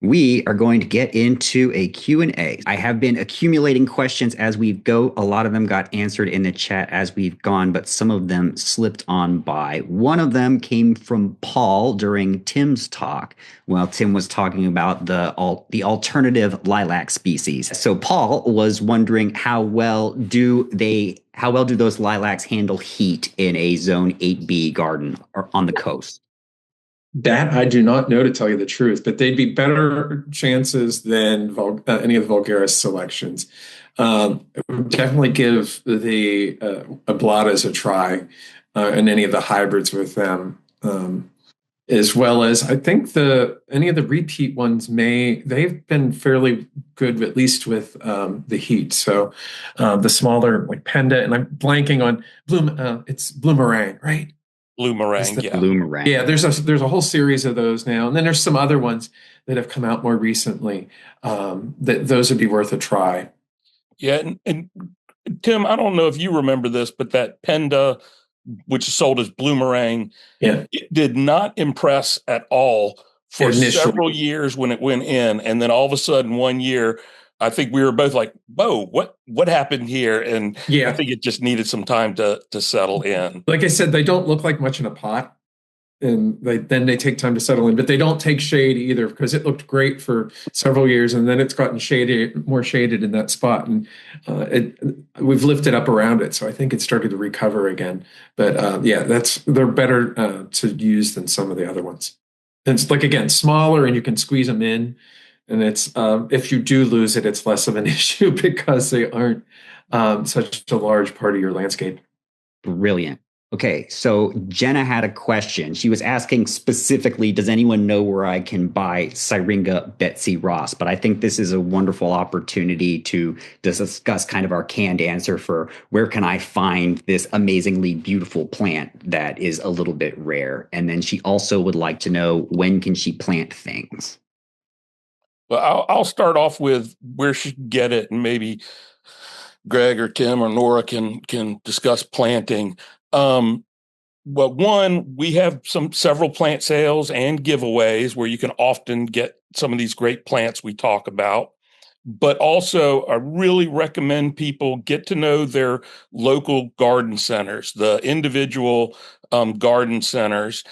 We are going to get into a Q&A. I have been accumulating questions as we go. A lot of them got answered in the chat as we've gone, but some of them slipped on by. One of them came from Paul during Tim's talk. Well, Tim was talking about the alternative lilac species. So Paul was wondering how well do those lilacs handle heat in a zone 8B garden or on the coast? That I do not know, to tell you the truth, but they'd be better chances than any of the Vulgaris selections. Definitely give the Ablatas a try, and any of the hybrids with them, as well as I think any of the repeat ones they've been fairly good, at least with the heat. So the smaller like Penda, and I'm blanking on it's Bloomerang, right? Blue meringue, yeah. Blue meringue. Yeah, there's a whole series of those now, and then there's some other ones that have come out more recently. That those would be worth a try. Yeah, and Tim, I don't know if you remember this, but that Penda, which is sold as Blue meringue, it did not impress at all for several years when it went in, and then all of a sudden one year, I think we were both like, "Whoa, what happened here?" And I think it just needed some time to settle in. Like I said, they don't look like much in a pot, and they take time to settle in. But they don't take shade either, because it looked great for several years, and then it's gotten more shaded in that spot, and we've lifted up around it, so I think it started to recover again. But they're better to use than some of the other ones. And it's like, again, smaller, and you can squeeze them in. And it's if you do lose it, it's less of an issue because they aren't such a large part of your landscape. Brilliant. Okay, so Jenna had a question. She was asking specifically, does anyone know where I can buy Syringa Betsy Ross? But I think this is a wonderful opportunity to discuss kind of our canned answer for where can I find this amazingly beautiful plant that is a little bit rare. And then she also would like to know, when can she plant things? Well, I'll start off with where she can get it, and maybe Greg or Tim or Nora can discuss planting. Well, one, we have several plant sales and giveaways where you can often get some of these great plants we talk about. But also, I really recommend people get to know their local garden centers, the individual garden centers,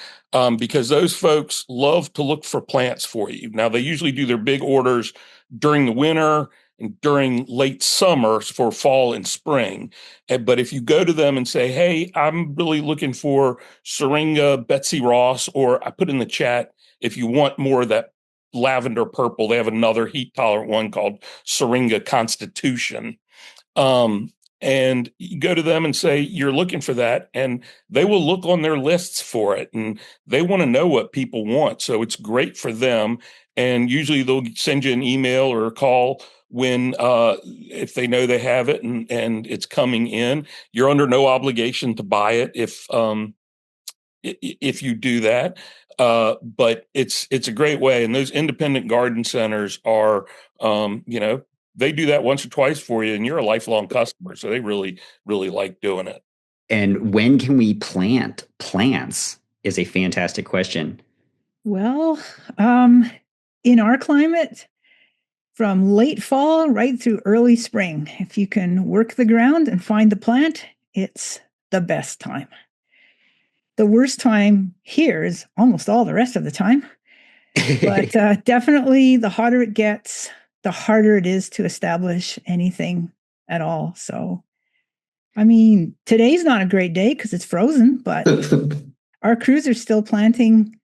because those folks love to look for plants for you. Now, they usually do their big orders during the winter and during late summer for fall and spring. But if you go to them and say, "Hey, I'm really looking for Syringa Betsy Ross," or I put in the chat, if you want more of that lavender purple, they have another heat tolerant one called Syringa Constitution. And you go to them and say you're looking for that, and they will look on their lists for it, and they want to know what people want. So it's great for them. And usually they'll send you an email or a call when if they know they have it and it's coming in. You're under no obligation to buy it if you do that. But it's a great way. And those independent garden centers are, they do that once or twice for you, and you're a lifelong customer. So they really, really like doing it. And when can we plant plants is a fantastic question. Well, in our climate, from late fall right through early spring, if you can work the ground and find the plant, it's the best time. The worst time here is almost all the rest of the time. But definitely the hotter it gets, the harder it is to establish anything at all. So, I mean, today's not a great day because it's frozen, but our crews are still planting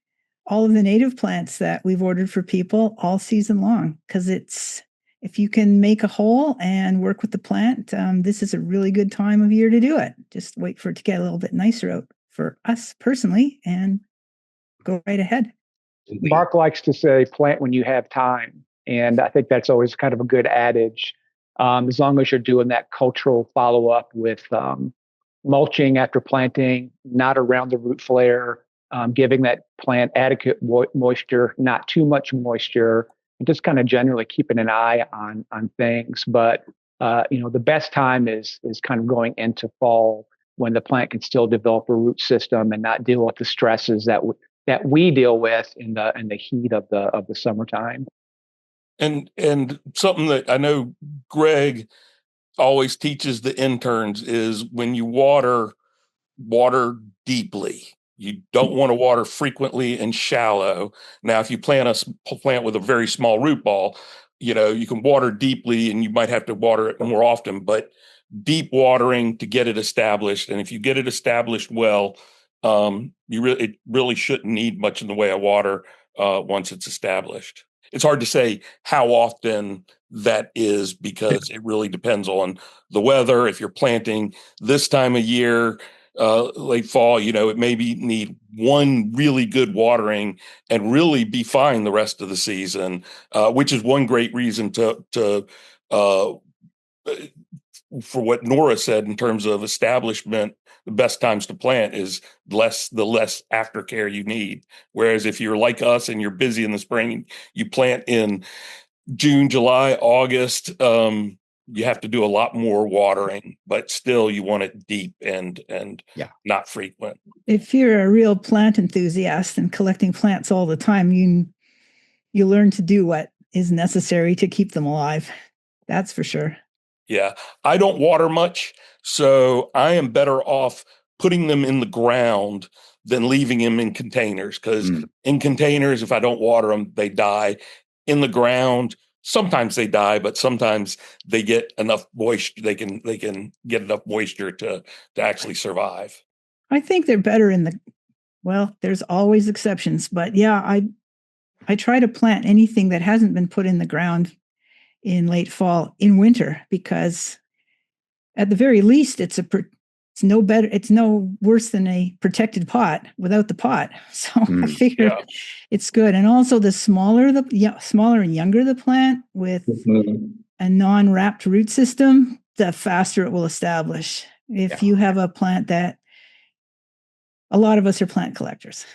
all of the native plants that we've ordered for people all season long. Because if you can make a hole and work with the plant, this is a really good time of year to do it. Just wait for it to get a little bit nicer out for us personally and go right ahead. Mark likes to say, plant when you have time. And I think that's always kind of a good adage. As long as you're doing that cultural follow-up with mulching after planting, not around the root flare, giving that plant adequate moisture, not too much moisture, and just kind of generally keeping an eye on things. But the best time is kind of going into fall, when the plant can still develop a root system and not deal with the stresses that we deal with in the heat of the summertime. And something that I know Greg always teaches the interns is when you water deeply. You don't want to water frequently and shallow. Now, if you plant a plant with a very small root ball, you can water deeply and you might have to water it more often, but deep watering to get it established. And if you get it established well, it really shouldn't need much in the way of water once it's established. It's hard to say how often that is because it really depends on the weather. If you're planting this time of year, late fall, it maybe need one really good watering and really be fine the rest of the season, which is one great reason to for what Nora said in terms of establishment. The best times to plant is the less aftercare you need. Whereas if you're like us and you're busy in the spring, you plant in June, July, August, you have to do a lot more watering, but still you want it deep and not frequent. If you're a real plant enthusiast and collecting plants all the time, you learn to do what is necessary to keep them alive. That's for sure. Yeah, I don't water much, so I am better off putting them in the ground than leaving them in containers, because in containers, if I don't water them, they die. In the ground, sometimes they die, but sometimes they get enough moisture. They can get enough moisture to actually survive. I think they're better there's always exceptions, but yeah, I try to plant anything that hasn't been put in the ground in late fall in winter, because at the very least it's no worse than a protected pot without the pot. So I figure it's good. And also the smaller and younger the plant with a non-wrapped root system, the faster it will establish. If you have a plant that a lot of us are plant collectors.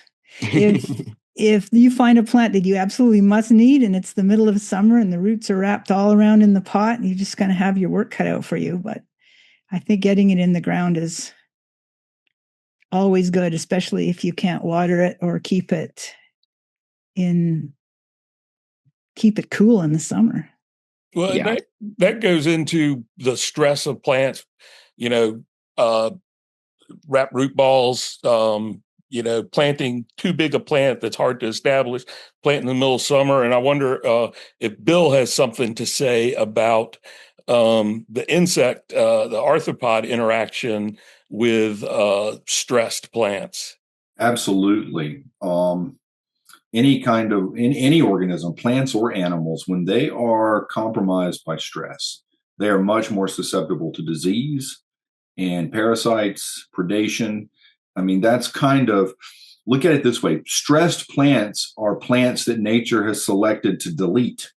If you find a plant that you absolutely must need and it's the middle of summer and the roots are wrapped all around in the pot, you're just going to have your work cut out for you. But I think getting it in the ground is always good, especially if you can't water it or keep it cool in the summer. Well, that goes into the stress of plants, wrap root balls, planting too big a plant that's hard to establish, plant in the middle of summer. And I wonder if Bill has something to say about the insect, the arthropod interaction with stressed plants. Absolutely. Any organism, plants or animals, when they are compromised by stress, they are much more susceptible to disease and parasites, predation. I mean, that's look at it this way. Stressed plants are plants that nature has selected to delete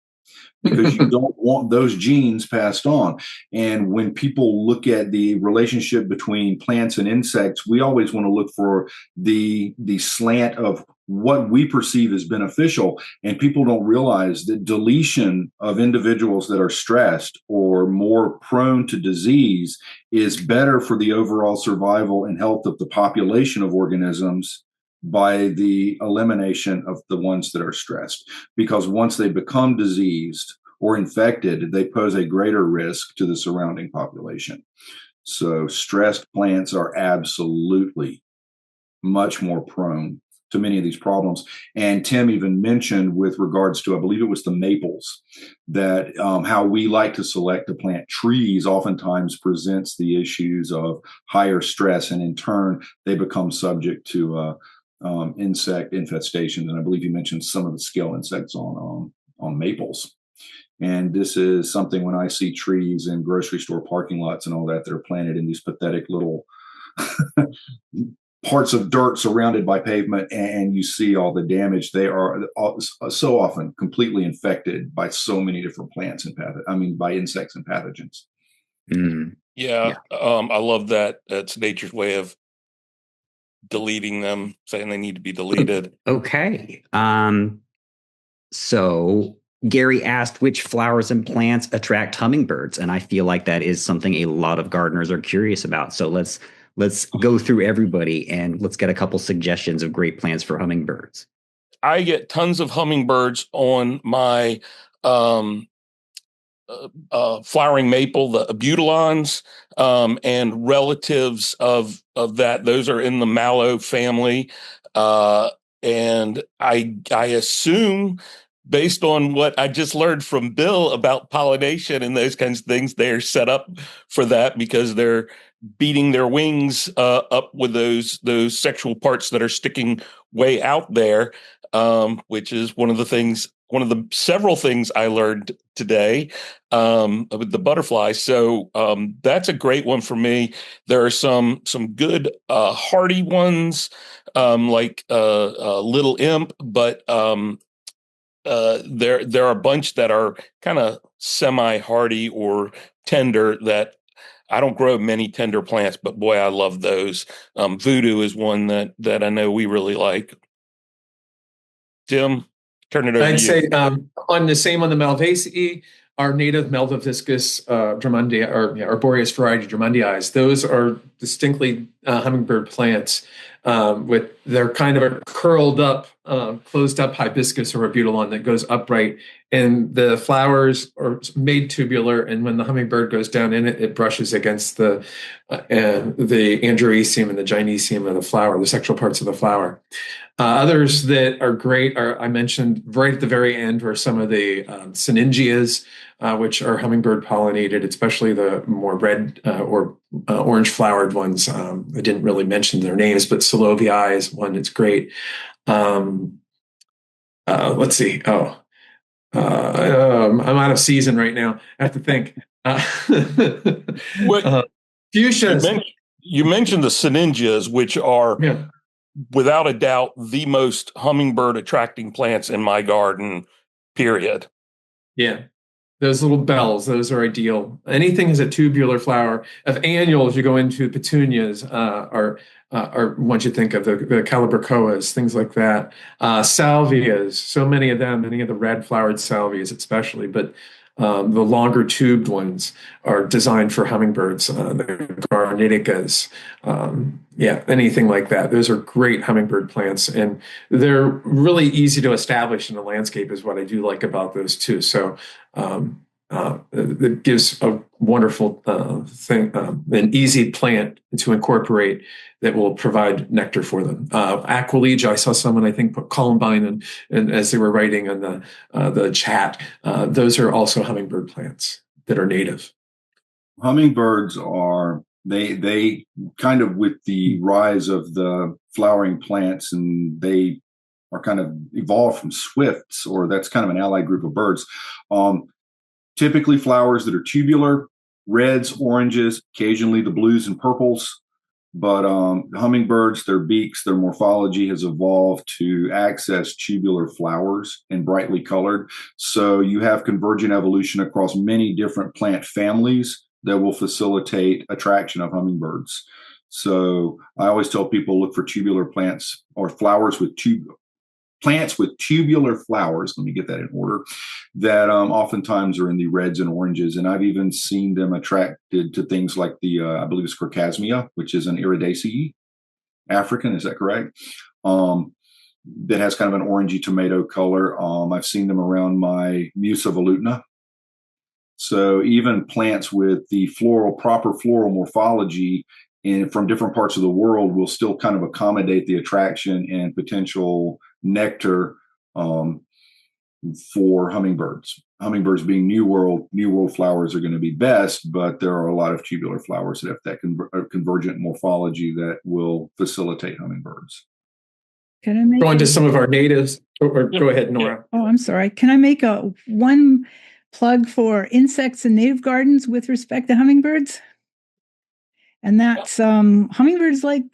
because you don't want those genes passed on. And when people look at the relationship between plants and insects, we always want to look for the slant of what we perceive as beneficial. And people don't realize that deletion of individuals that are stressed or more prone to disease is better for the overall survival and health of the population of organisms by the elimination of the ones that are stressed. Because once they become diseased or infected, they pose a greater risk to the surrounding population. So stressed plants are absolutely much more prone to many of these problems. And Tim even mentioned with regards to, I believe it was the maples, that how we like to select to plant trees oftentimes presents the issues of higher stress, and in turn, they become subject to insect infestations. And I believe you mentioned some of the scale insects on maples. And this is something when I see trees in grocery store parking lots and all that are planted in these pathetic little parts of dirt surrounded by pavement, and you see all the damage. They are so often completely infected by so many different plants and by insects and pathogens. Yeah. I love that. That's nature's way of deleting them, saying they need to be deleted. Okay. So Gary asked which flowers and plants attract hummingbirds, and I feel like that is something a lot of gardeners are curious about. So let's go through everybody and let's get a couple suggestions of great plants for hummingbirds. I get tons of hummingbirds on my flowering maple, the abutylons, and relatives of that. Those are in the mallow family. And I assume, based on what I just learned from Bill about pollination and those kinds of things, they're set up for that because they're beating their wings up with those sexual parts that are sticking way out there, which is one of the several things I learned today with the butterflies. So that's a great one for me. There are some good hardy ones like Little Imp, but there are a bunch that are kind of semi-hardy or tender that I don't grow many tender plants, but boy, I love those. Voodoo is one that I know we really like. Tim, turn it over to you. I'd say on the Malvaceae, our native Malvaviscus Drummondii, or Arboreus variety Drummondii, those are distinctly hummingbird plants. They're kind of a curled up, closed up hibiscus or a butylon that goes upright, and the flowers are made tubular. And when the hummingbird goes down in it, it brushes against the androecium and the gynoecium of the flower, the sexual parts of the flower. Others that are great I mentioned right at the very end were some of the syningias, which are hummingbird pollinated, especially the more red or orange flowered ones. I didn't really mention their names, but Solovii is one that's great. Let's see. I'm out of season right now. I have to think. Fuchsias. You mentioned the syningias, which are without a doubt the most hummingbird attracting plants in my garden, period. Yeah. Those little bells, those are ideal. Anything has a tubular flower. Of annuals, you go into petunias, or once you think of the calibrachoas, things like that. Salvias, so many of them, many of the red flowered salvias especially, but the longer tubed ones are designed for hummingbirds. The garniticas, anything like that. Those are great hummingbird plants, and they're really easy to establish in the landscape is what I do like about those too. So it gives a wonderful thing, an easy plant to incorporate that will provide nectar for them. Aquilegia, I saw someone, I think, put columbine and as they were writing on the chat, those are also hummingbird plants that are native. Hummingbirds are, they kind of, with the rise of the flowering plants, and they are kind of evolved from swifts, or that's kind of an allied group of birds. Typically flowers that are tubular, reds, oranges, occasionally the blues and purples. But hummingbirds, their beaks, their morphology has evolved to access tubular flowers and brightly colored. So you have convergent evolution across many different plant families that will facilitate attraction of hummingbirds. So I always tell people, look for tubular plants or flowers with plants with tubular flowers, let me get that in order, that oftentimes are in the reds and oranges. And I've even seen them attracted to things like the, I believe it's Crocasmia, which is an Iridaceae, African, is that correct? That has kind of an orangey tomato color. I've seen them around my Musa volutna. So even plants with the proper floral morphology from different parts of the world will still kind of accommodate the attraction and potential nectar for hummingbirds. Hummingbirds being New World flowers are going to be best, but there are a lot of tubular flowers that have that convergent morphology that will facilitate hummingbirds. Can I make going to some of our natives? Or go ahead, Nora. Oh, I'm sorry. Can I make one plug for insects and native gardens with respect to hummingbirds? And that's hummingbirds, like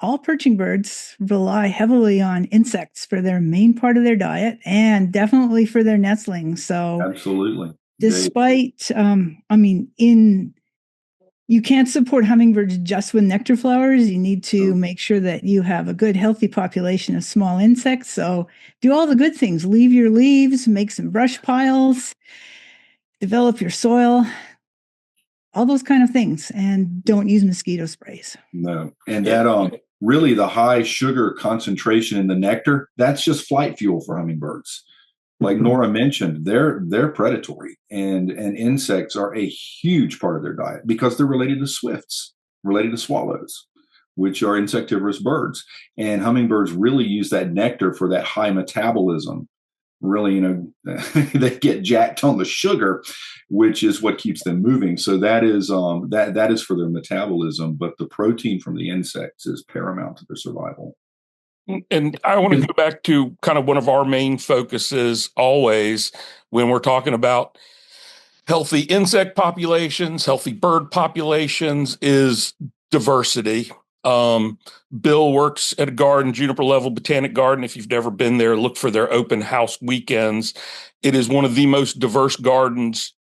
all perching birds, rely heavily on insects for their main part of their diet and definitely for their nestlings. So absolutely, despite, you can't support hummingbirds just with nectar flowers. You need to make sure that you have a good, healthy population of small insects. So do all the good things. Leave your leaves, make some brush piles, develop your soil, all those kind of things, and don't use mosquito sprays. No, and that really the high sugar concentration in the nectar, that's just flight fuel for hummingbirds. like Nora mentioned, they're predatory, and insects are a huge part of their diet because they're related to swifts, related to swallows, which are insectivorous birds. And hummingbirds really use that nectar for that high metabolism. Really, they get jacked on the sugar, which is what keeps them moving. So that is that is for their metabolism, but the protein from the insects is paramount to their survival. And I want to go back to kind of one of our main focuses always when we're talking about healthy insect populations, healthy bird populations, is diversity. Bill works at a garden, Juniper Level Botanic Garden. If you've never been there, look for their open house weekends. It is one of the most diverse gardens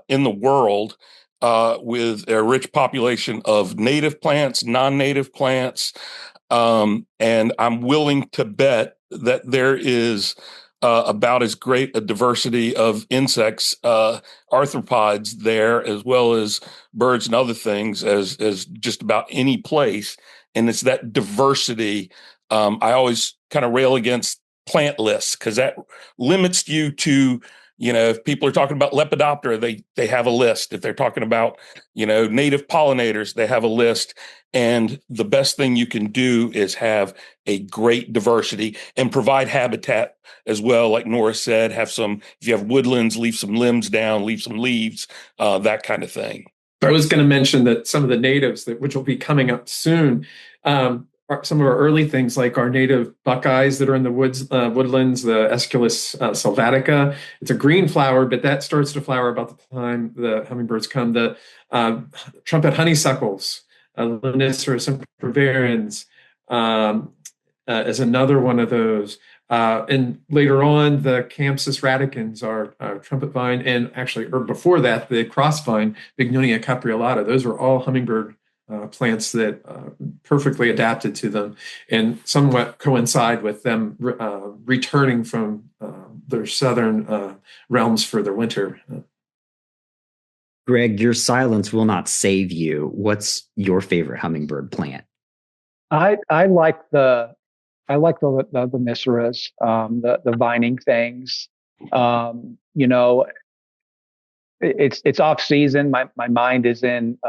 in the world, with a rich population of native plants, non-native plants. And I'm willing to bet that there is about as great a diversity of insects, arthropods there, as well as birds and other things as just about any place. And it's that diversity. I always kind of rail against plant lists because that limits you to, if people are talking about Lepidoptera, they have a list. If they're talking about, native pollinators, they have a list. And the best thing you can do is have a great diversity and provide habitat as well. Like Nora said, if you have woodlands, leave some limbs down, leave some leaves, that kind of thing. I was going to mention that some of the natives, which will be coming up soon, are some of our early things like our native buckeyes that are in the woodlands, the Aesculus sylvatica. It's a green flower, but that starts to flower about the time the hummingbirds come. The trumpet honeysuckles, Liniceras impervirens, is another one of those. And later on, the Campsis radicans are trumpet vine, and actually, or before that, the crossvine, Bignonia capreolata. Those are all hummingbird plants that perfectly adapted to them and somewhat coincide with them returning from their southern realms for their winter. Greg, your silence will not save you. What's your favorite hummingbird plant? I like the Niceras, the vining things. It's off season. My mind is in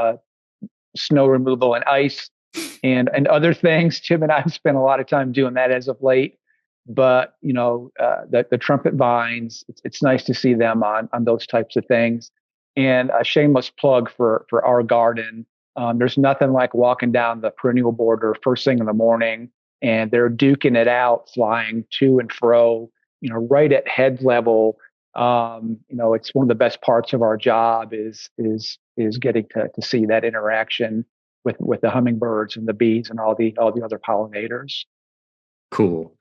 snow removal and ice and other things. Jim and I have spent a lot of time doing that as of late. But the trumpet vines, it's nice to see them on those types of things. And a shameless plug for our garden. There's nothing like walking down the perennial border first thing in the morning, and they're duking it out, flying to and fro, right at head level. It's one of the best parts of our job is getting to see that interaction with the hummingbirds and the bees and all the other pollinators. Cool.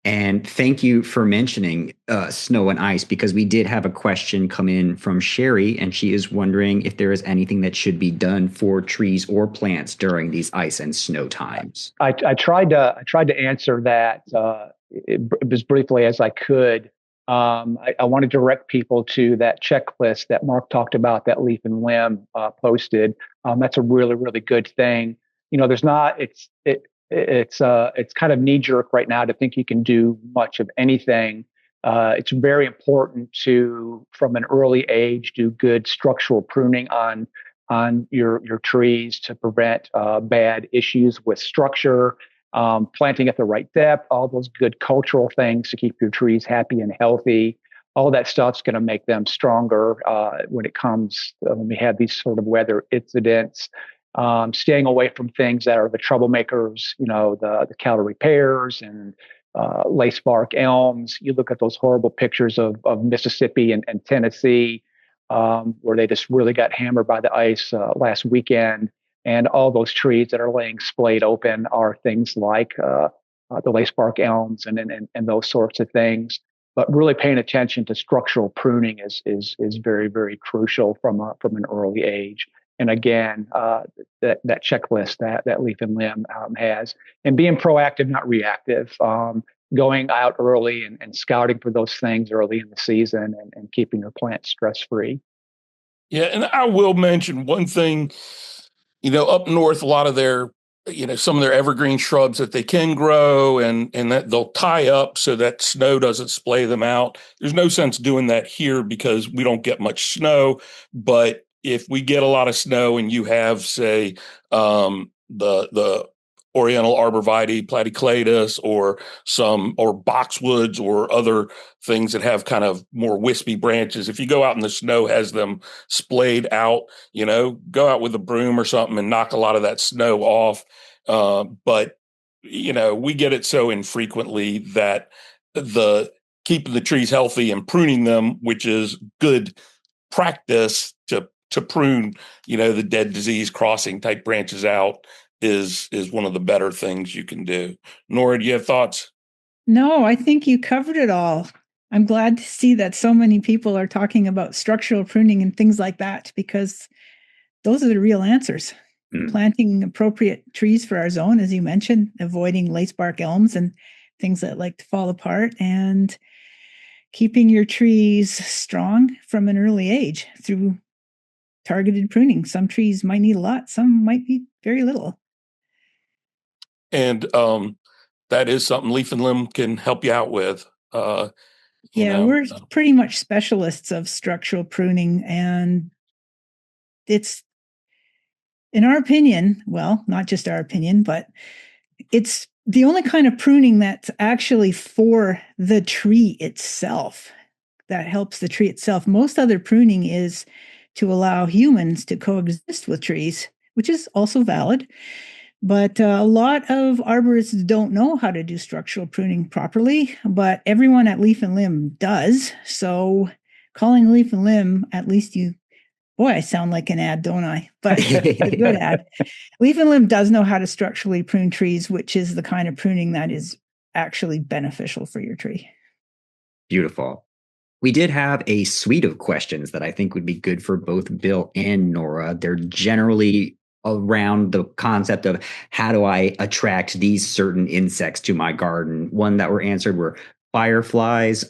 And thank you for mentioning snow and ice, because we did have a question come in from Sherry, and she is wondering if there is anything that should be done for trees or plants during these ice and snow times. I tried to answer that as briefly as I could. I want to direct people to that checklist that Mark talked about, that leaf and limb posted. That's a really, really good thing. It's kind of knee jerk right now to think you can do much of anything. It's very important to, from an early age, do good structural pruning on your trees to prevent bad issues with structure, planting at the right depth, all those good cultural things to keep your trees happy and healthy. All that stuff's going to make them stronger when we have these sort of weather incidents. Staying away from things that are the troublemakers, the calorie pears and lace bark elms. You look at those horrible pictures of Mississippi and Tennessee, where they just really got hammered by the ice last weekend. And all those trees that are laying splayed open are things like the lace bark elms and those sorts of things. But really paying attention to structural pruning is very, very crucial from an early age. And again, that checklist that Leaf and Limb has, and being proactive, not reactive, going out early and scouting for those things early in the season and keeping your plants stress-free. Yeah, and I will mention one thing, up north, a lot of their some of their evergreen shrubs that they can grow and that they'll tie up so that snow doesn't splay them out. There's no sense doing that here because we don't get much snow. But if we get a lot of snow and you have, say, the Oriental Arborvitae, platycladus, or boxwoods or other things that have kind of more wispy branches. If you go out in the snow, has them splayed out, go out with a broom or something and knock a lot of that snow off. But we get it so infrequently that the keeping the trees healthy and pruning them, which is good practice to prune, the dead disease crossing type branches out, is one of the better things you can do. Nora, do you have thoughts? No, I think you covered it all. I'm glad to see that so many people are talking about structural pruning and things like that, because those are the real answers. Planting appropriate trees for our zone, as you mentioned, avoiding lacebark elms and things that like to fall apart, and keeping your trees strong from an early age through targeted pruning. Some trees might need a lot, some might be very little. And that is something Leaf and Limb can help you out with. We're pretty much specialists of structural pruning, and it's, in our opinion, well, not just our opinion, but it's the only kind of pruning that's actually for the tree itself, that helps the tree itself. Most other pruning is to allow humans to coexist with trees, which is also valid. But a lot of arborists don't know how to do structural pruning properly, but everyone at Leaf and Limb does. So calling Leaf and Limb, at least boy, I sound like an ad, don't I? But it's a good ad. Leaf and Limb does know how to structurally prune trees, which is the kind of pruning that is actually beneficial for your tree. Beautiful. We did have a suite of questions that I think would be good for both Bill and Nora. They're generally around the concept of how do I attract these certain insects to my garden. One that were answered were fireflies,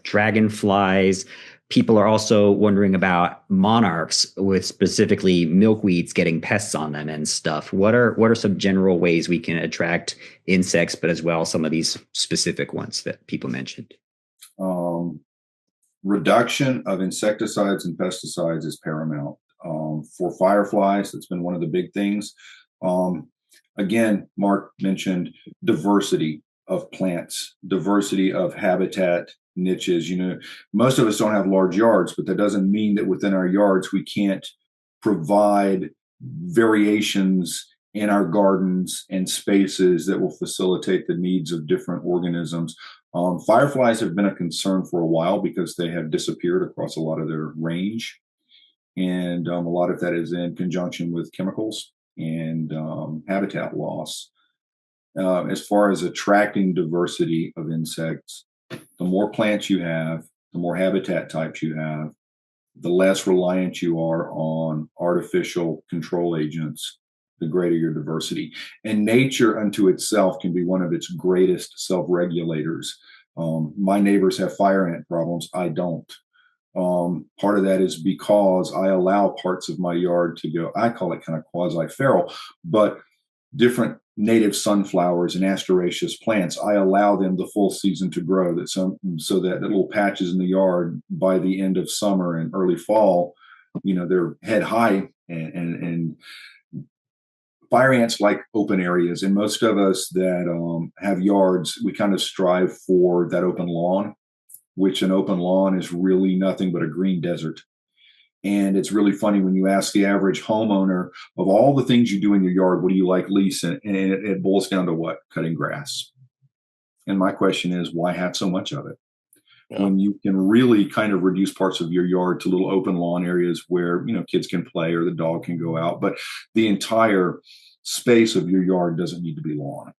dragonflies. People are also wondering about monarchs, with specifically milkweeds getting pests on them and stuff. What are some general ways we can attract insects, but as well some of these specific ones that people mentioned? Reduction of insecticides and pesticides is paramount. For fireflies, that's been one of the big things. Again, Mark mentioned diversity of plants, diversity of habitat niches. Most of us don't have large yards, but that doesn't mean that within our yards we can't provide variations in our gardens and spaces that will facilitate the needs of different organisms. Fireflies have been a concern for a while because they have disappeared across a lot of their range. And a lot of that is in conjunction with chemicals and habitat loss. As far as attracting diversity of insects, the more plants you have, the more habitat types you have, the less reliant you are on artificial control agents, the greater your diversity. And nature unto itself can be one of its greatest self-regulators. My neighbors have fire ant problems. I don't. Part of that is because I allow parts of my yard to go, I call it kind of quasi-feral, but different native sunflowers and asteraceous plants, I allow them the full season to grow, so that the little patches in the yard by the end of summer and early fall, they're head high, and fire ants like open areas. And most of us that have yards, we kind of strive for that open lawn, which an open lawn is really nothing but a green desert. And it's really funny when you ask the average homeowner, of all the things you do in your yard, what do you like least? And it boils down to what? Cutting grass. And my question is, why have so much of it? Yeah. When you can really kind of reduce parts of your yard to little open lawn areas where, kids can play or the dog can go out, but the entire space of your yard doesn't need to be lawn.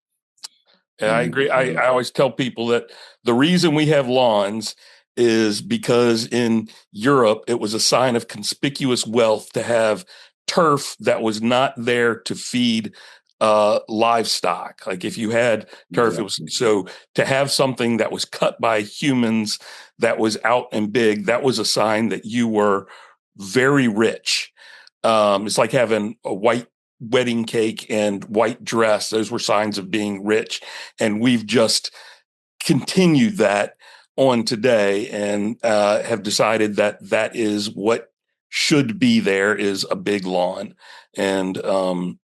Yeah, I agree. I always tell people that the reason we have lawns is because in Europe, it was a sign of conspicuous wealth to have turf that was not there to feed livestock. Like if you had turf, exactly. It was so to have something that was cut by humans that was out and big, that was a sign that you were very rich. It's like having a white wedding cake and white dress. Those were signs of being rich. And we've just continued that on today and have decided that that is what should be there, is a big lawn. And we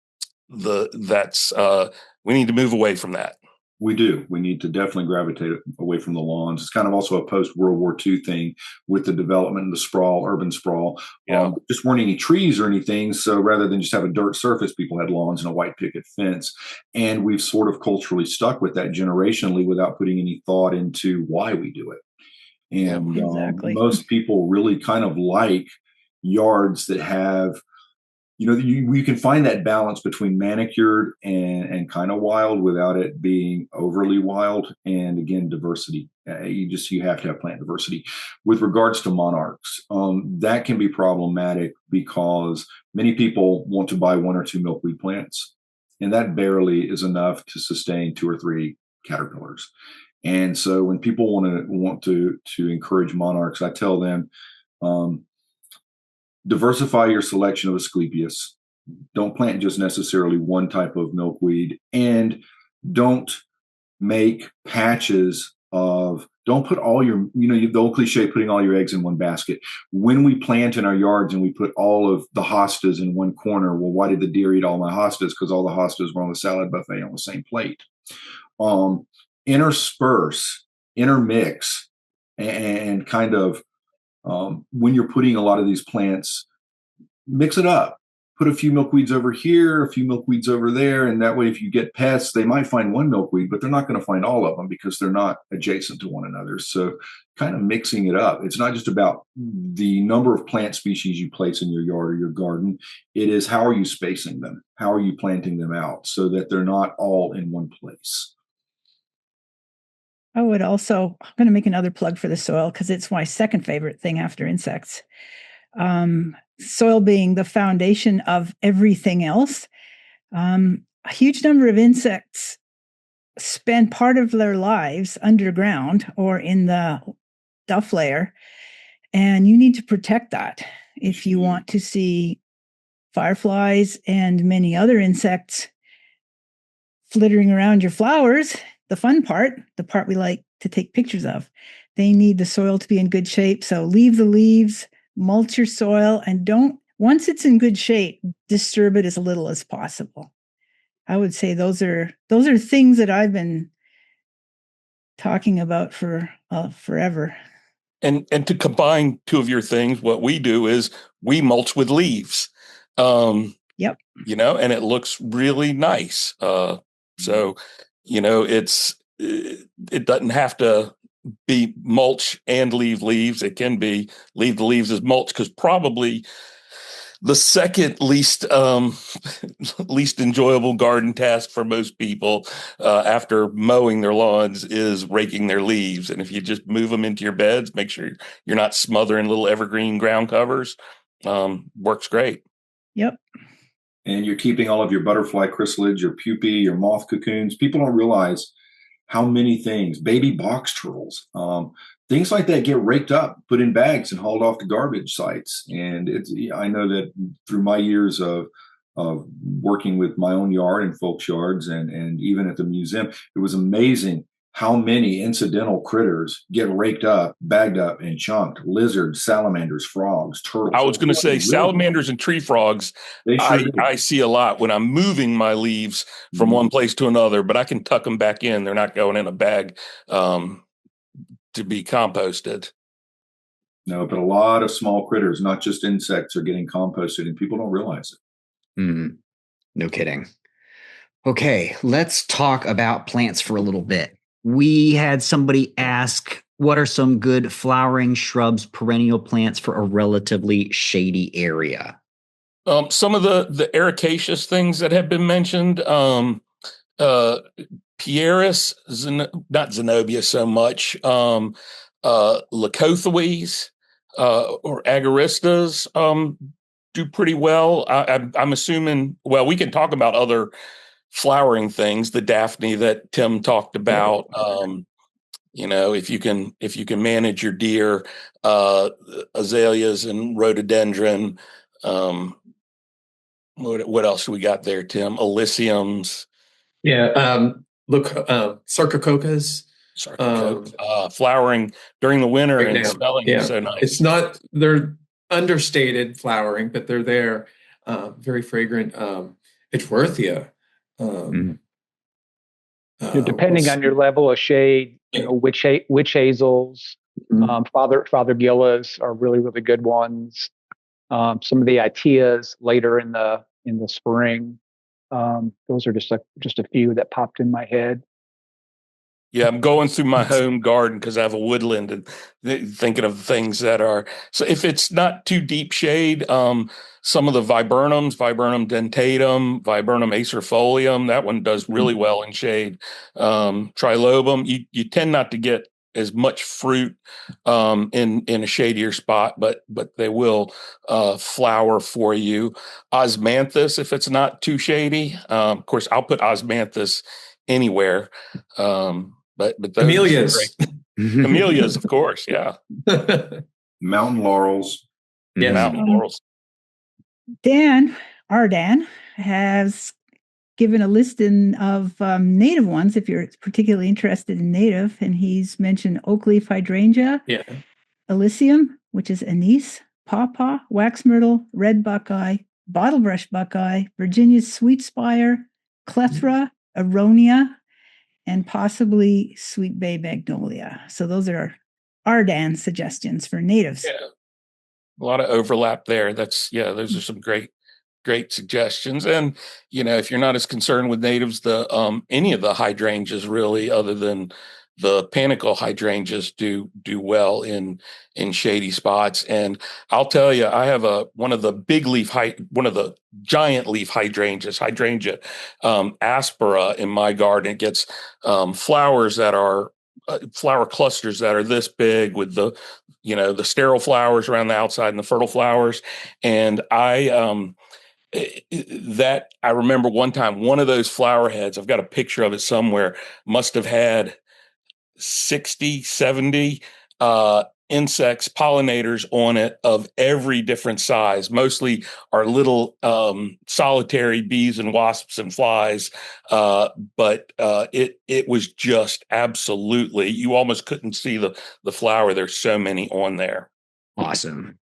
need to move away from that. We do. We need to definitely gravitate away from the lawns. It's kind of also a post-World War II thing with the development and the sprawl, urban sprawl. Yeah. Just weren't any trees or anything. So rather than just have a dirt surface, people had lawns and a white picket fence. And we've sort of culturally stuck with that generationally without putting any thought into why we do it. And Exactly. Most people really kind of like yards that have, you can find that balance between manicured and kind of wild without it being overly wild. And again, diversity. You have to have plant diversity. With regards to monarchs, that can be problematic because many people want to buy 1 or 2 milkweed plants, and that barely is enough to sustain 2 or 3 caterpillars. And so when people want to encourage monarchs, I tell them, diversify your selection of Asclepias. Don't plant just necessarily one type of milkweed, and don't make patches of, don't put all your, the old cliche, putting all your eggs in one basket. When we plant in our yards and we put all of the hostas in one corner, well, why did the deer eat all my hostas? Because all the hostas were on the salad buffet on the same plate. Intersperse, intermix, and kind of, when you're putting a lot of these plants, mix it up. Put a few milkweeds over here, a few milkweeds over there. And that way, if you get pests, they might find one milkweed, but they're not going to find all of them because they're not adjacent to one another. So kind of mixing it up. It's not just about the number of plant species you place in your yard or your garden. It is, how are you spacing them? How are you planting them out so that they're not all in one place? I'm going to make another plug for the soil because it's my second favorite thing after insects. Soil being the foundation of everything else. A huge number of insects spend part of their lives underground or in the duff layer, and you need to protect that if you want to see fireflies and many other insects flittering around your flowers. The fun part, the part we like to take pictures of, they need the soil to be in good shape. So leave the leaves, mulch your soil, and once it's in good shape, disturb it as little as possible. I would say those are things that I've been talking about for forever. And to combine two of your things, what we do is we mulch with leaves. Yep. And it looks really nice. So, it doesn't have to be mulch and leave leaves. It can be leave the leaves as mulch, because probably the second least enjoyable garden task for most people after mowing their lawns is raking their leaves. And if you just move them into your beds, make sure you're not smothering little evergreen ground covers, works great. Yep. And you're keeping all of your butterfly chrysalids, your pupae, your moth cocoons. People don't realize how many things, baby box turtles, things like that get raked up, put in bags, and hauled off to garbage sites. And I know that through my years of working with my own yard and folks' yards, and even at the museum, it was amazing how many incidental critters get raked up, bagged up, and chunked. Lizards, salamanders, frogs, turtles. I was going to say salamanders and tree frogs. I see a lot when I'm moving my leaves from one place to another, but I can tuck them back in. They're not going in a bag to be composted. No, but a lot of small critters, not just insects, are getting composted, and people don't realize it. No kidding. Okay, let's talk about plants for a little bit. We had somebody ask, what are some good flowering shrubs, perennial plants for a relatively shady area? Some of the ericaceous things that have been mentioned, Pieris, not Zenobia so much, Leucothoes or Agaristas do pretty well. I'm assuming, well, we can talk about other flowering things, the Daphne that Tim talked about. If you can manage your deer, azaleas and rhododendron, What else we got there, Tim? Elysiums, Yeah. Look, sarcococcas. Flowering during the winter Right and now. smelling Yeah. so nice. It's not, they're understated flowering, but they're there. Very fragrant. Edgeworthia. Depending on your level of shade, witch hazels, Father Gillas are really, really good ones. Some of the Iteas later in the spring. Those are just a few that popped in my head. Yeah, I'm going through my home garden because I have a woodland and thinking of things that are, so if it's not too deep shade, some of the viburnums, Viburnum dentatum, Viburnum acerifolium, that one does really well in shade. Trilobum, you tend not to get as much fruit in a shadier spot, but they will flower for you. Osmanthus, if it's not too shady, of course, I'll put Osmanthus anywhere. But those camellias. Camellias, of course, yeah. Mountain laurels. Yes. Mountain laurels. Our Dan, has given a listing of native ones, if you're particularly interested in native, and he's mentioned oak leaf hydrangea, Elysium, which is anise, pawpaw, wax myrtle, red buckeye, bottlebrush buckeye, Virginia's sweet spire, clethra, aronia, and possibly sweet bay magnolia. So those are our Dan suggestions for natives. Yeah. A lot of overlap there. Those are some great suggestions. And, if you're not as concerned with natives, any of the hydrangeas really, other than the panicle hydrangeas do well in shady spots. And I'll tell you, I have one of the giant leaf hydrangeas, hydrangea aspera in my garden. It gets flowers that are flower clusters that are this big with the sterile flowers around the outside and the fertile flowers. And I remember one time, one of those flower heads, I've got a picture of it somewhere, must have had 60, 70 insects, pollinators on it of every different size. Mostly are little solitary bees and wasps and flies. But it was just absolutely, you almost couldn't see the flower. There's so many on there. Awesome.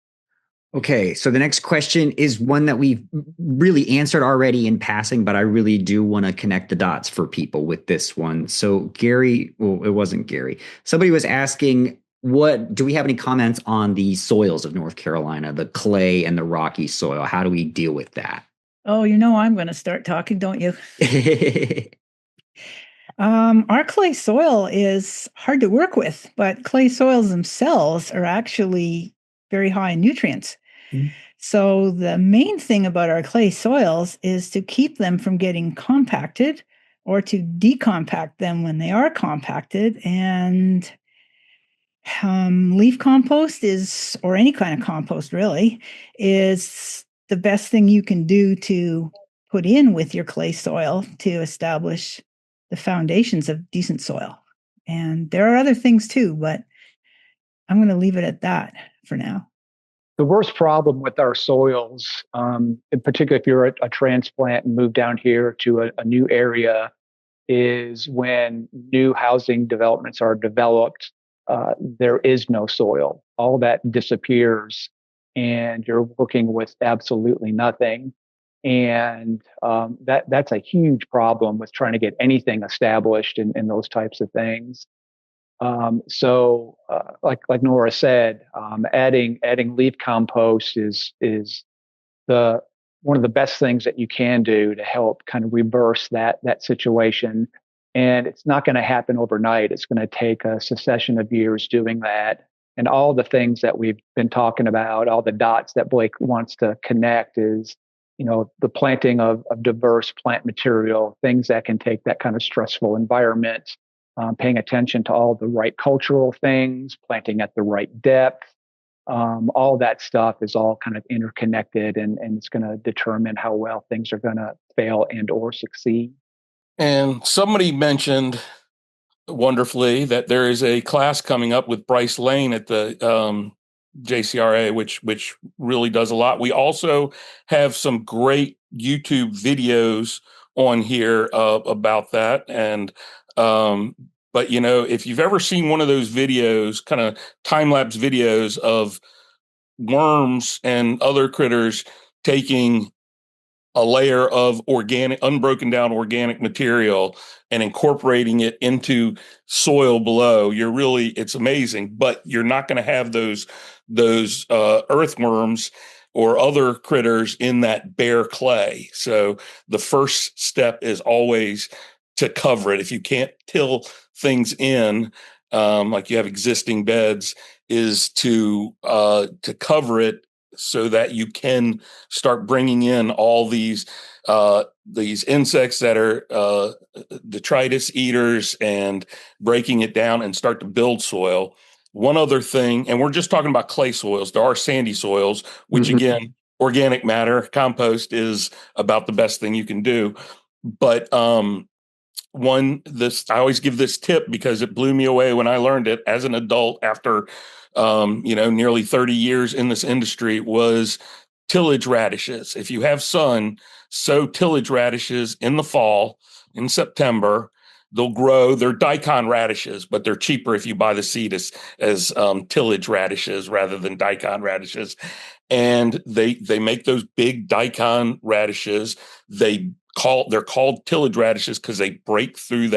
Okay, so the next question is one that we've really answered already in passing, but I really do want to connect the dots for people with this one. So Gary, well, it wasn't Gary. Somebody was asking, do we have any comments on the soils of North Carolina, the clay and the rocky soil? How do we deal with that? Oh, I'm going to start talking, don't you? Our clay soil is hard to work with, but clay soils themselves are actually very high in nutrients. So the main thing about our clay soils is to keep them from getting compacted or to decompact them when they are compacted. And leaf compost or any kind of compost really, is the best thing you can do to put in with your clay soil to establish the foundations of decent soil. And there are other things too, but I'm going to leave it at that for now. The worst problem with our soils, in particular if you're a transplant and move down here to a new area, is when new housing developments are developed, there is no soil. All that disappears and you're working with absolutely nothing. And that's a huge problem with trying to get anything established in those types of things. So like Nora said, adding leaf compost is one of the best things that you can do to help kind of reverse that situation. And it's not going to happen overnight. It's going to take a succession of years doing that. And all the things that we've been talking about, all the dots that Blake wants to connect is, the planting of diverse plant material, things that can take that kind of stressful environment, paying attention to all the right cultural things, planting at the right depth. All that stuff is all kind of interconnected and it's going to determine how well things are going to fail and or succeed. And somebody mentioned wonderfully that there is a class coming up with Bryce Lane at the JCRA, which really does a lot. We also have some great YouTube videos on here about that. And but if you've ever seen one of those videos, kind of time-lapse videos of worms and other critters taking a layer of organic, unbroken down organic material and incorporating it into soil below, it's amazing, but you're not going to have those earthworms or other critters in that bare clay. So the first step is always to cover it. If you can't till things in, like you have existing beds, is to cover it so that you can start bringing in all these insects that are detritus eaters and breaking it down and start to build soil. One other thing, and we're just talking about clay soils. There are sandy soils, which again, organic matter, compost is about the best thing you can do. But I always give this tip because it blew me away when I learned it as an adult after nearly 30 years in this industry, was tillage radishes. If you have sun, sow tillage radishes in the fall, in September. They'll grow. They're daikon radishes, but they're cheaper if you buy the seed as tillage radishes rather than daikon radishes. And they make those big daikon radishes. They're called tillage radishes because they break through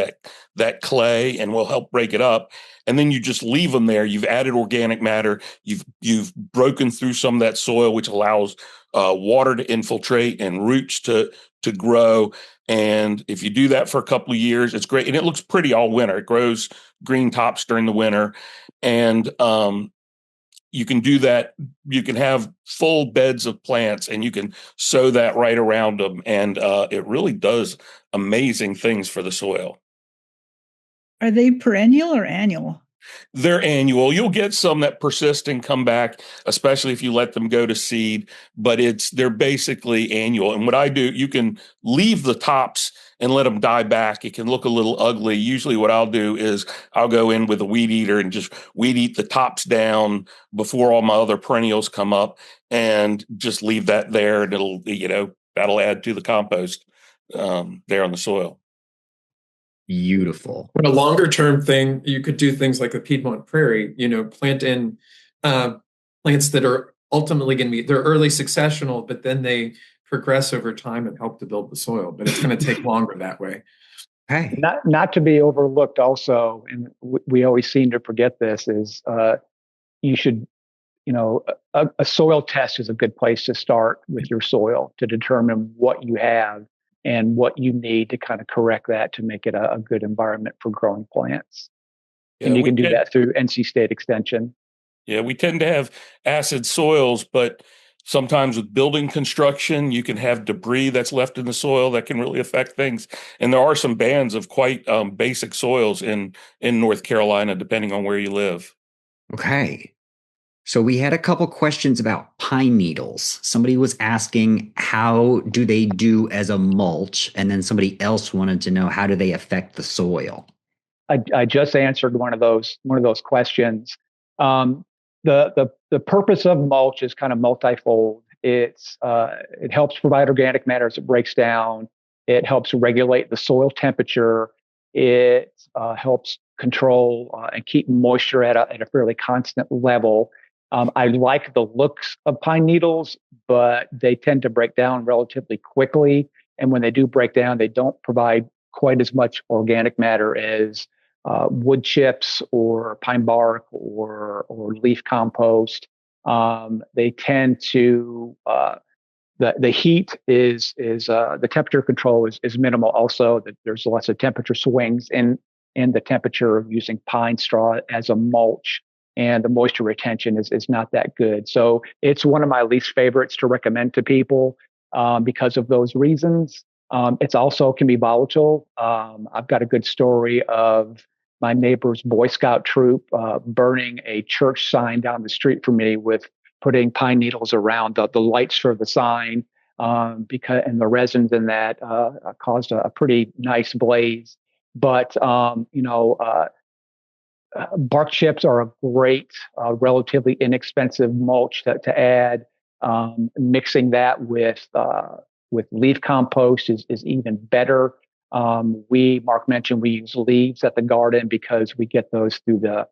that clay and will help break it up. And then you just leave them there. You've added organic matter. You've broken through some of that soil, which allows water to infiltrate and roots to grow. And if you do that for a couple of years, it's great. And it looks pretty all winter. It grows green tops during the winter. And you can do that. You can have full beds of plants and you can sow that right around them. And it really does amazing things for the soil. Are they perennial or annual? They're annual. You'll get some that persist and come back, especially if you let them go to seed, but they're basically annual. And what I do, you can leave the tops and let them die back. It can look a little ugly. Usually what I'll do is I'll go in with a weed eater and just weed eat the tops down before all my other perennials come up and just leave that there. And that'll add to the compost there on the soil. Beautiful. But a longer term thing, you could do things like the Piedmont Prairie, plant in plants that are ultimately going to be, they're early successional, but then they progress over time and help to build the soil. But it's going to take longer that way. Okay. Not to be overlooked also, and we always seem to forget this, is you should, a soil test is a good place to start with your soil to determine what you have and what you need to kind of correct that to make it a good environment for growing plants. Yeah, and you can do that through NC State Extension. Yeah, we tend to have acid soils, but sometimes with building construction, you can have debris that's left in the soil that can really affect things. And there are some bands of quite basic soils in North Carolina, depending on where you live. Okay. So we had a couple questions about pine needles. Somebody was asking, how do they do as a mulch? And then somebody else wanted to know, how do they affect the soil? I just answered one of those questions. The purpose of mulch is kind of multifold. It helps provide organic matter as it breaks down. It helps regulate the soil temperature. It helps control and keep moisture at a fairly constant level. I like the looks of pine needles, but they tend to break down relatively quickly. And when they do break down, they don't provide quite as much organic matter as wood chips or pine bark or leaf compost. They tend to the heat is the temperature control is minimal. Also, there's lots of temperature swings in the temperature of using pine straw as a mulch. And the moisture retention is not that good. So it's one of my least favorites to recommend to people because of those reasons. It's also can be volatile. I've got a good story of my neighbor's Boy Scout troop burning a church sign down the street from me with putting pine needles around the lights for the sign and the resins in that caused a pretty nice blaze. But bark chips are a great, relatively inexpensive mulch to add. Mixing that with with leaf compost is even better. Mark mentioned we use leaves at the garden because we get those through the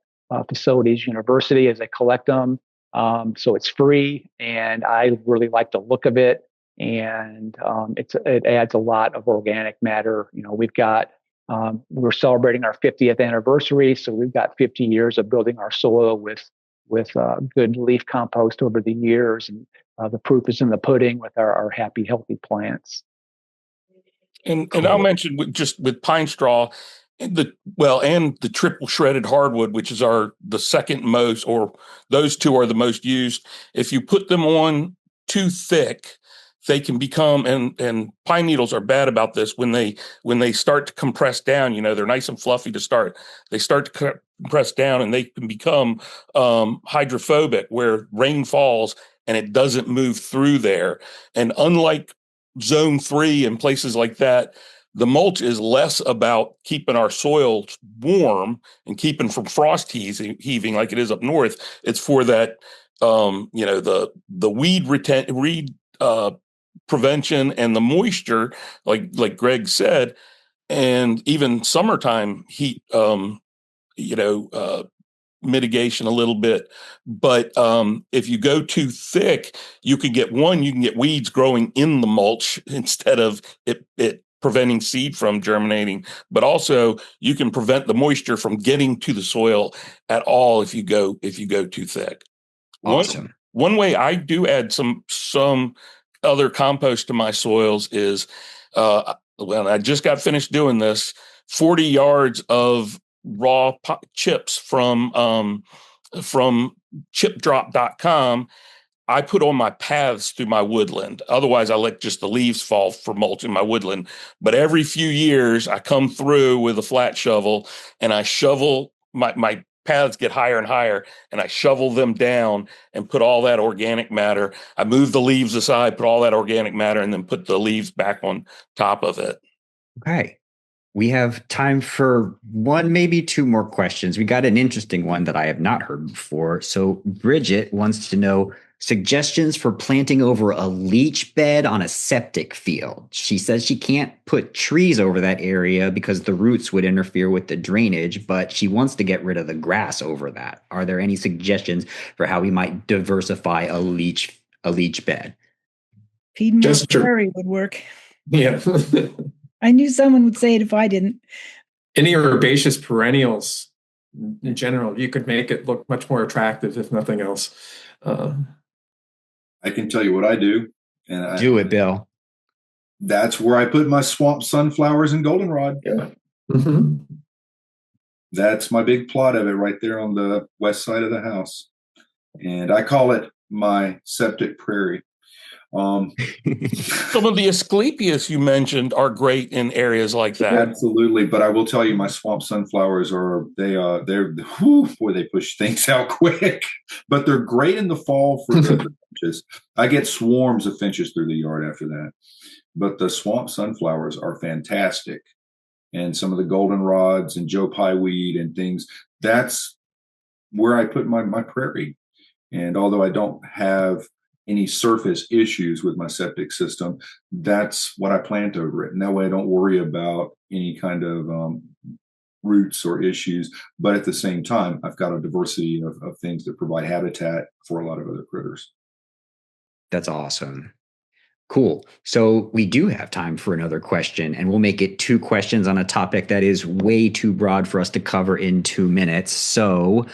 facilities university as they collect them. So it's free, and I really like the look of it. And it adds a lot of organic matter. We're celebrating our 50th anniversary, so we've got 50 years of building our soil with good leaf compost over the years, and the proof is in the pudding with our happy, healthy plants. And I'll mention with pine straw, and the triple shredded hardwood, which is the second most, or those two are the most used. If you put them on too thick, they can become, and pine needles are bad about this, when they start to compress down, they're nice and fluffy to start. They start to compress down and they can become hydrophobic, where rain falls and it doesn't move through there. And unlike zone 3 and places like that, the mulch is less about keeping our soil warm and keeping from frost heaving like it is up north. It's for that, the weed prevention and the moisture, like Greg said, and even summertime heat, mitigation a little bit. But if you go too thick, you can get weeds growing in the mulch instead of it preventing seed from germinating. But also you can prevent the moisture from getting to the soil at all if you go too thick. Awesome. One way I do add some other compost to my soils is, when I just got finished doing this, 40 yards of raw chips from chipdrop.com. I put on my paths through my woodland. Otherwise, I let just the leaves fall for mulch in my woodland. But every few years, I come through with a flat shovel and I shovel my paths get higher and higher, and I shovel them down and put all that organic matter. I move the leaves aside, put all that organic matter, and then put the leaves back on top of it. Okay. We have time for one, maybe two more questions. We got an interesting one that I have not heard before. So Bridget wants to know suggestions for planting over a leach bed on a septic field. She says she can't put trees over that area because the roots would interfere with the drainage, but she wants to get rid of the grass over that. Are there any suggestions for how we might diversify a leach bed? Piedmont prairie would work. Yeah. I knew someone would say it if I didn't. Any herbaceous perennials in general, you could make it look much more attractive, if nothing else. I can tell you what I do. And do it, Bill. That's where I put my swamp sunflowers and goldenrod. Yeah. Mm-hmm. That's my big plot of it right there on the west side of the house. And I call it my septic prairie. Some of the Asclepias you mentioned are great in areas like that. Absolutely, but I will tell you, my swamp sunflowers they push things out quick. But they're great in the fall for the finches. I get swarms of finches through the yard after that. But the swamp sunflowers are fantastic, and some of the goldenrods and Joe Pye weed and things. That's where I put my prairie. And although I don't have any surface issues with my septic system, that's what I plant over it. And that way I don't worry about any kind of roots or issues. But at the same time, I've got a diversity of things that provide habitat for a lot of other critters. That's awesome. Cool. So we do have time for another question, and we'll make it 2 questions on a topic that is way too broad for us to cover in 2 minutes. So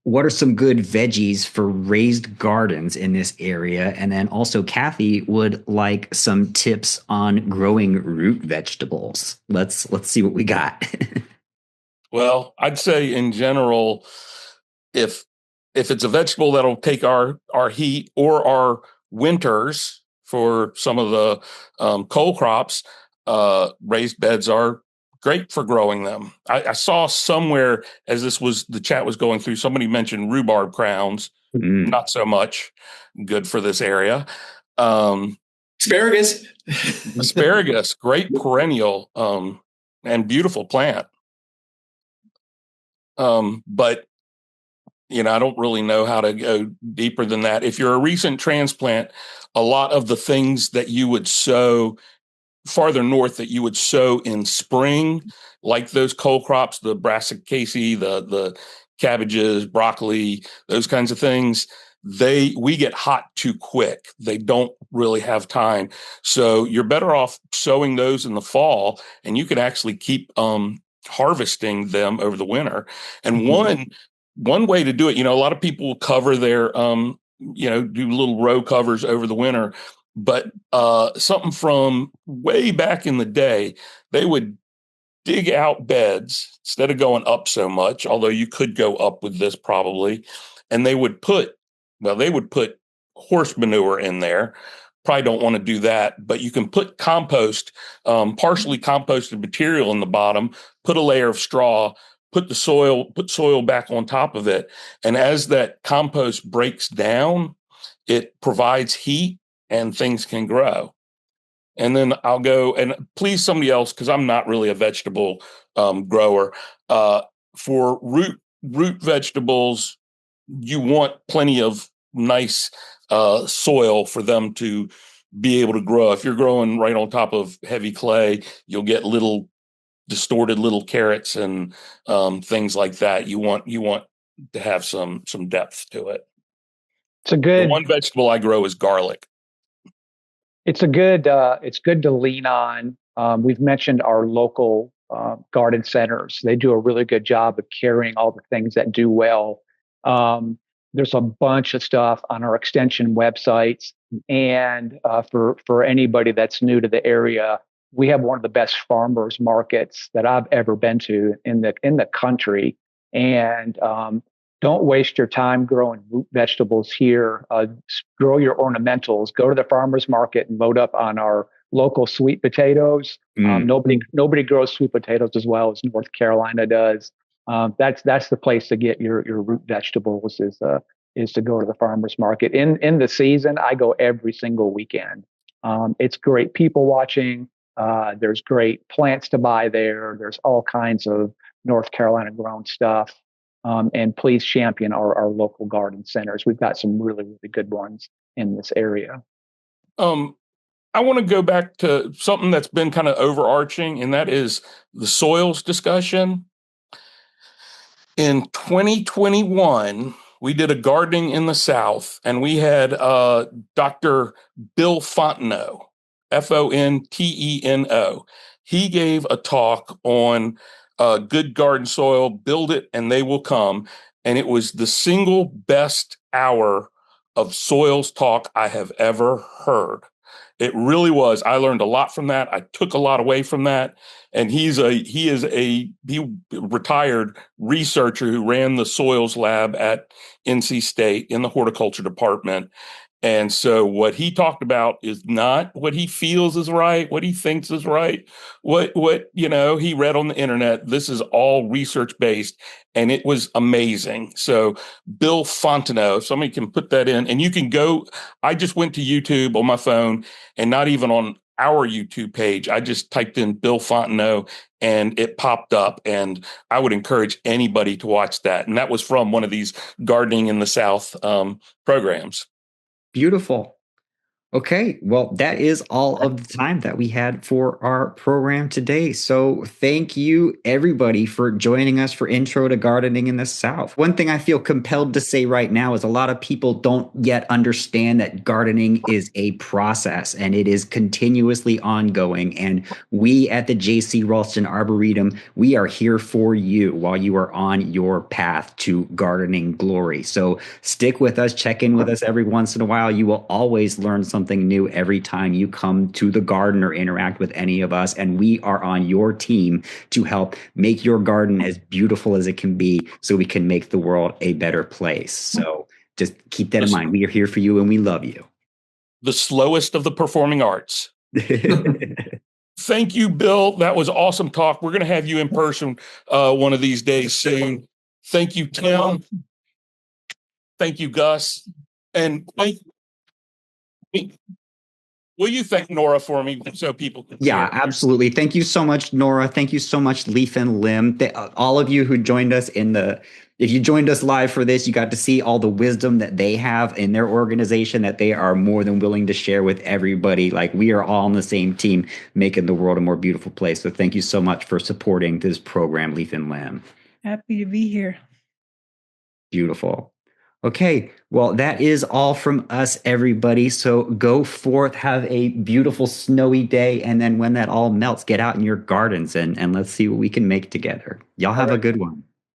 what are some good veggies for raised gardens in this area? And then also Kathy would like some tips on growing root vegetables. Let's see what we got. Well, I'd say in general, if it's a vegetable that'll take our heat or our winters for some of the coal crops, raised beds are great for growing them. I saw somewhere as the chat was going through, somebody mentioned rhubarb crowns. Not so much good for this area. Asparagus, great perennial and beautiful plant. But I don't really know how to go deeper than that. If you're a recent transplant, a lot of the things that you would sow farther north that you would sow in spring, like those cole crops, the brassicaceae, the cabbages, broccoli, those kinds of things, we get hot too quick. They don't really have time. So you're better off sowing those in the fall, and you can actually keep harvesting them over the winter. And one way to do it, a lot of people will cover their do little row covers over the winter. But something from way back in the day, they would dig out beds instead of going up so much, although you could go up with this probably, and they would put horse manure in there. Probably don't want to do that, but you can put compost, partially composted material in the bottom, put a layer of straw, put soil back on top of it. And as that compost breaks down, it provides heat and things can grow. And then I'll go and please somebody else, because I'm not really a vegetable grower. For root vegetables, you want plenty of nice soil for them to be able to grow. If you're growing right on top of heavy clay, you'll get little distorted little carrots and things like that. You want to have some depth to it. The one vegetable I grow is garlic. It's good to lean on. We've mentioned our local garden centers. They do a really good job of carrying all the things that do well. There's a bunch of stuff on our extension websites. And for anybody that's new to the area, we have one of the best farmers markets that I've ever been to in the country. And don't waste your time growing root vegetables here. Grow your ornamentals. Go to the farmer's market and load up on our local sweet potatoes. Nobody grows sweet potatoes as well as North Carolina does. That's the place to get your root vegetables is to go to the farmer's market. In the season, I go every single weekend. It's great people watching. There's great plants to buy there. There's all kinds of North Carolina grown stuff. And please champion our local garden centers. We've got some really, really good ones in this area. I want to go back to something that's been kind of overarching, and that is the soils discussion. In 2021, we did a gardening in the South, and we had Dr. Bill Fontenot, Fonteno. He gave a talk on good garden soil, build it and they will come. And it was the single best hour of soils talk I have ever heard. It really was. I learned a lot from that. I took a lot away from that. And he is a retired researcher who ran the soils lab at NC State in the horticulture department. And so what he talked about is not what he feels is right, what he thinks is right, what he read on the internet. This is all research based, and it was amazing. So Bill Fontenot, if somebody can put that in, and you can go. I just went to YouTube on my phone, and not even on our YouTube page. I just typed in Bill Fontenot, and it popped up. And I would encourage anybody to watch that. And that was from one of these Gardening in the South programs. Beautiful. Okay, well, that is all of the time that we had for our program today. So thank you, everybody, for joining us for Intro to Gardening in the South. One thing I feel compelled to say right now is a lot of people don't yet understand that gardening is a process and it is continuously ongoing. And we at the J.C. Raulston Arboretum, we are here for you while you are on your path to gardening glory. So stick with us, check in with us every once in a while. You will always learn something new every time you come to the garden or interact with any of us. And we are on your team to help make your garden as beautiful as it can be so we can make the world a better place. So just keep that in mind. We are here for you and we love you. The slowest of the performing arts. Thank you, Bill. That was awesome talk. We're going to have you in person one of these days soon. Thank you, Tim. Thank you, Gus. And thank Will you thank Nora for me so people can see Yeah, it? absolutely. Thank you so much, Nora. Thank you so much, Leaf and Limb. All of you who joined us if you joined us live for this, you got to see all the wisdom that they have in their organization that they are more than willing to share with everybody. Like, we are all on the same team, making the world a more beautiful place. So thank you so much for supporting this program, Leaf and Limb. Happy to be here. Beautiful. Okay, well, that is all from us, everybody. So go forth, have a beautiful snowy day, and then when that all melts, get out in your gardens and let's see what we can make together. Y'all have a good one.